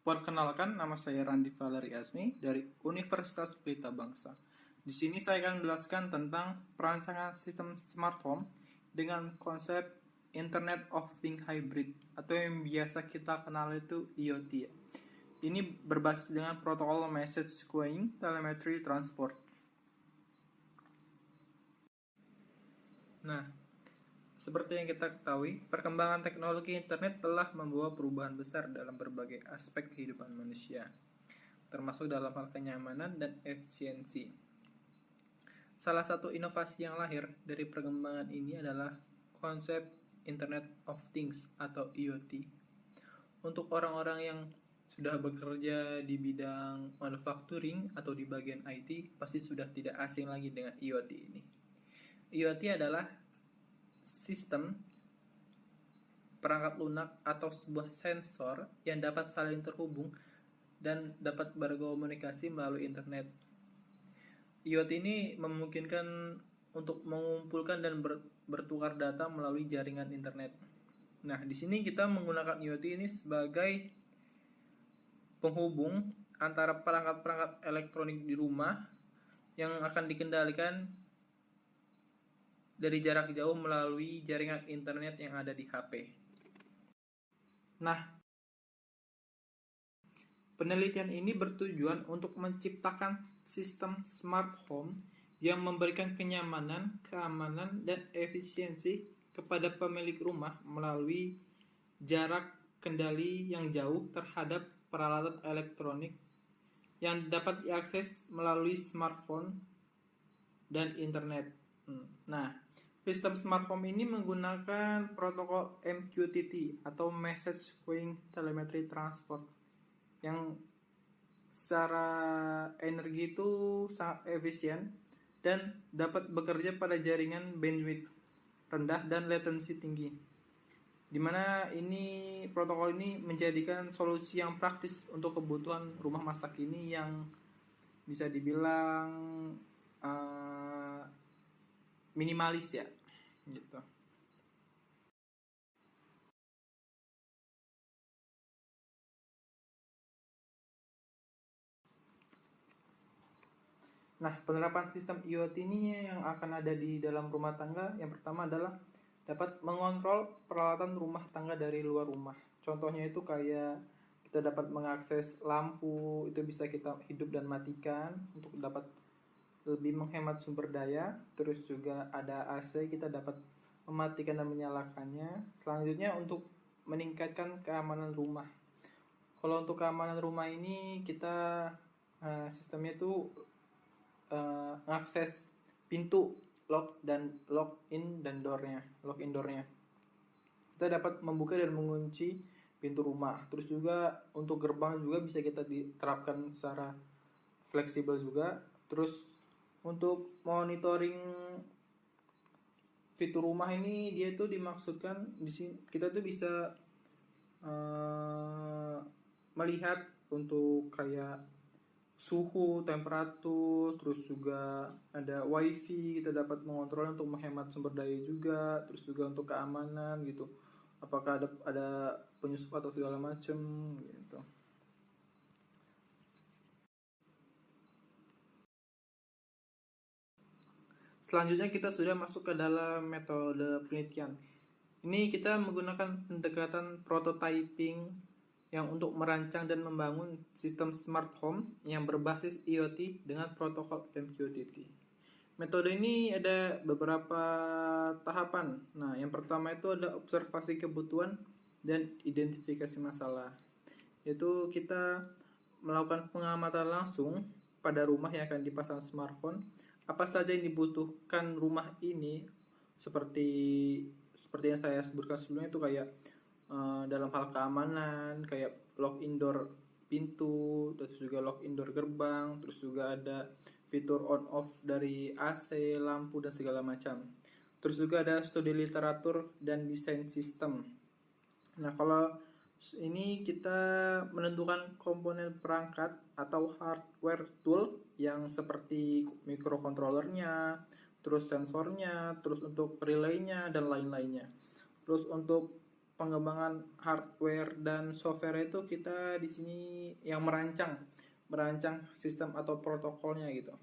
Perkenalkan, nama saya Randi Valeri Asmi dari Universitas Pelita Bangsa. Di sini saya akan menjelaskan tentang perancangan sistem smart home dengan konsep Internet of Things Hybrid atau yang biasa kita kenal itu IoT. Ini berbasis dengan protokol Message Queuing Telemetry Transport. Nah, seperti yang kita ketahui, perkembangan teknologi internet telah membawa perubahan besar dalam berbagai aspek kehidupan manusia, termasuk dalam hal kenyamanan dan efisiensi. Salah satu inovasi yang lahir dari perkembangan ini adalah konsep Internet of Things atau IoT. Untuk orang-orang yang sudah bekerja di bidang manufacturing atau di bagian IT, pasti sudah tidak asing lagi dengan IoT ini. IoT adalah sistem perangkat lunak atau sebuah sensor yang dapat saling terhubung dan dapat berkomunikasi melalui internet. IoT ini memungkinkan untuk mengumpulkan dan bertukar data melalui jaringan internet. Nah, di sini kita menggunakan IoT ini sebagai penghubung antara perangkat-perangkat elektronik di rumah yang akan dikendalikan dari jarak jauh melalui jaringan internet yang ada di HP. Nah, penelitian ini bertujuan untuk menciptakan sistem smart home yang memberikan kenyamanan, keamanan, dan efisiensi kepada pemilik rumah melalui jarak kendali yang jauh terhadap peralatan elektronik yang dapat diakses melalui smartphone dan internet. Nah, sistem smart home ini menggunakan protokol MQTT atau Message Queuing Telemetry Transport yang secara energi itu sangat efisien dan dapat bekerja pada jaringan bandwidth rendah dan latency tinggi. Dimana ini protokol ini menjadikan solusi yang praktis untuk kebutuhan rumah masa kini yang bisa dibilang minimalis ya, gitu. Nah, penerapan sistem IoT ini yang akan ada di dalam rumah tangga, yang pertama adalah dapat mengontrol peralatan rumah tangga dari luar rumah. Contohnya itu kayak kita dapat mengakses lampu, itu bisa kita hidup dan matikan untuk dapat lebih menghemat sumber daya. Terus juga ada AC, kita dapat mematikan dan menyalakannya. Selanjutnya untuk meningkatkan keamanan rumah. Kalau untuk keamanan rumah ini kita sistemnya itu mengakses pintu lock in doornya. Kita dapat membuka dan mengunci pintu rumah. Terus juga untuk gerbang juga bisa kita diterapkan secara fleksibel juga. Terus untuk monitoring fitur rumah ini dia tuh dimaksudkan di sini kita tuh bisa melihat untuk kayak suhu, temperatur, terus juga ada wifi, kita dapat mengontrol untuk menghemat sumber daya juga, terus juga untuk keamanan gitu. Apakah ada penyusup atau segala macam gitu. Selanjutnya kita sudah masuk ke dalam metode penelitian. Ini kita menggunakan pendekatan prototyping yang untuk merancang dan membangun sistem smart home yang berbasis IoT dengan protokol MQTT. Metode ini ada beberapa tahapan. Nah, yang pertama itu ada observasi kebutuhan dan identifikasi masalah. Yaitu kita melakukan pengamatan langsung pada rumah yang akan dipasang smartphone. Apa saja yang dibutuhkan rumah ini seperti yang saya sebutkan sebelumnya itu kayak dalam hal keamanan kayak lock indoor pintu, terus juga lock indoor gerbang, terus juga ada fitur on off dari AC, lampu dan segala macam. Terus juga ada studi literatur dan desain sistem. Nah, kalau ini kita menentukan komponen perangkat atau hardware tool yang seperti microcontrollernya, terus sensornya, terus untuk relaynya dan lain-lainnya. Terus untuk pengembangan hardware dan software itu kita di sini yang merancang sistem atau protokolnya gitu.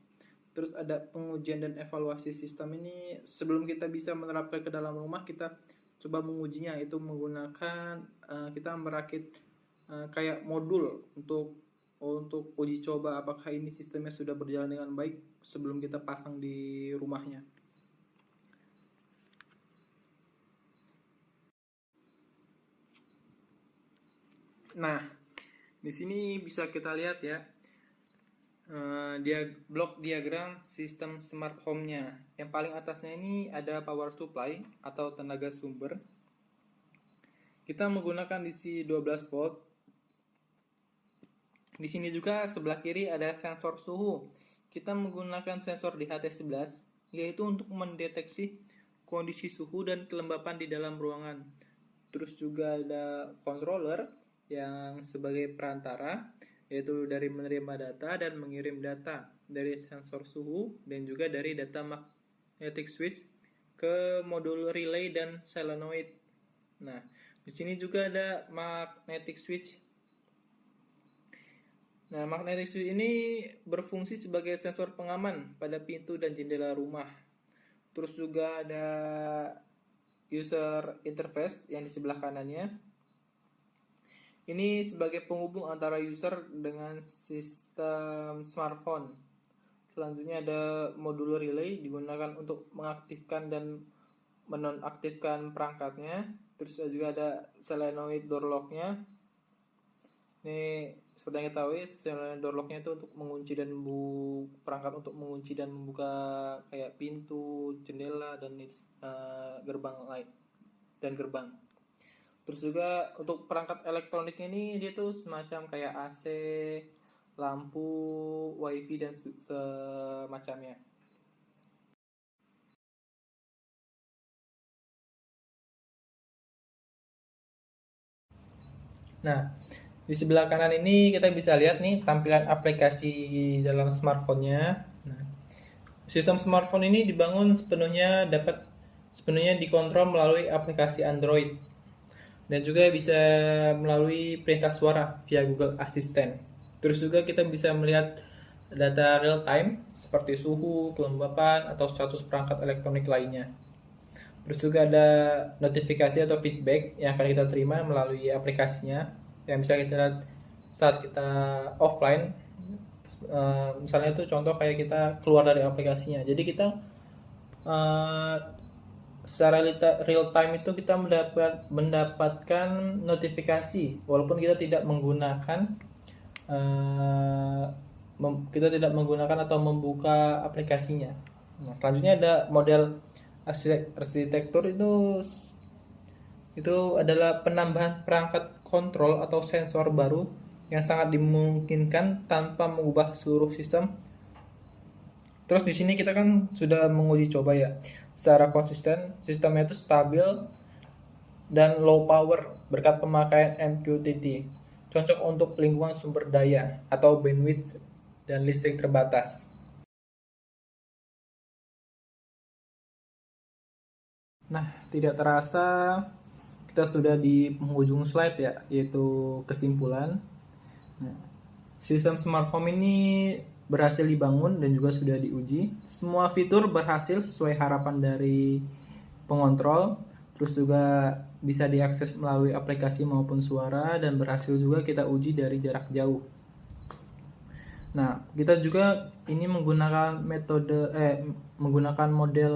Terus ada pengujian dan evaluasi sistem ini sebelum kita bisa menerapkan ke dalam rumah, kita coba mengujinya, itu menggunakan kita merakit kayak modul untuk uji coba apakah ini sistemnya sudah berjalan dengan baik sebelum kita pasang di rumahnya. Nah, di sini bisa kita lihat ya, blok diagram sistem smart home-nya. Yang paling atasnya ini ada power supply atau tenaga sumber. Kita menggunakan DC 12 volt. Di sini juga sebelah kiri ada sensor suhu. Kita menggunakan sensor DHT11, yaitu untuk mendeteksi kondisi suhu dan kelembapan di dalam ruangan. Terus juga ada controller yang sebagai perantara, yaitu dari menerima data dan mengirim data dari sensor suhu dan juga dari data magnetic switch ke modul relay dan solenoid. Nah, di sini juga ada magnetic switch. Nah, magnetic switch ini berfungsi sebagai sensor pengaman pada pintu dan jendela rumah. Terus juga ada user interface yang di sebelah kanannya. Ini sebagai penghubung antara user dengan sistem smartphone. Selanjutnya ada modul relay digunakan untuk mengaktifkan dan menonaktifkan perangkatnya. Terus juga ada solenoid door lock-nya. Ini seperti yang kita tahu, solenoid door lock-nya itu untuk mengunci dan perangkat untuk mengunci dan membuka kayak pintu, jendela dan gerbang lain dan gerbang. Terus juga untuk perangkat elektronik ini dia tuh semacam kayak AC, lampu, wifi dan semacamnya. Nah, di sebelah kanan ini kita bisa lihat nih tampilan aplikasi dalam smartphone-nya. Nah, sistem smartphone ini dibangun sepenuhnya dikontrol melalui aplikasi Android dan juga bisa melalui perintah suara via Google Assistant. Terus juga kita bisa melihat data real time seperti suhu, kelembapan, atau status perangkat elektronik lainnya. Terus juga ada notifikasi atau feedback yang akan kita terima melalui aplikasinya yang bisa kita lihat saat kita offline. Misalnya itu contoh kayak kita keluar dari aplikasinya. Jadi kita secara real time itu kita mendapatkan notifikasi walaupun kita tidak menggunakan atau membuka aplikasinya. Nah, selanjutnya ada model arsitektur itu adalah penambahan perangkat kontrol atau sensor baru yang sangat dimungkinkan tanpa mengubah seluruh sistem. Terus di sini kita kan sudah menguji coba ya, secara konsisten sistemnya itu stabil dan low power berkat pemakaian MQTT, cocok untuk lingkungan sumber daya atau bandwidth dan listrik terbatas. Nah, tidak terasa kita sudah di penghujung slide ya, yaitu kesimpulan. Nah, sistem smart home ini berhasil dibangun dan juga sudah diuji. Semua fitur berhasil sesuai harapan dari pengontrol. Terus juga bisa diakses melalui aplikasi maupun suara dan berhasil juga kita uji dari jarak jauh. Nah, kita juga ini menggunakan model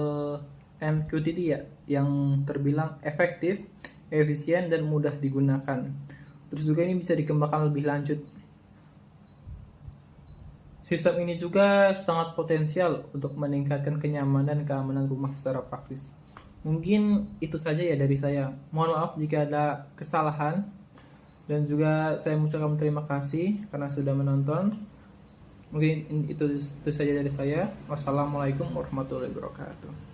MQTT ya, yang terbilang efektif, efisien dan mudah digunakan. Terus juga ini bisa dikembangkan lebih lanjut. Sistem ini juga sangat potensial untuk meningkatkan kenyamanan dan keamanan rumah secara praktis. Mungkin itu saja ya dari saya. Mohon maaf jika ada kesalahan. Dan juga saya mengucapkan terima kasih karena sudah menonton. Mungkin itu saja dari saya. Wassalamualaikum warahmatullahi wabarakatuh.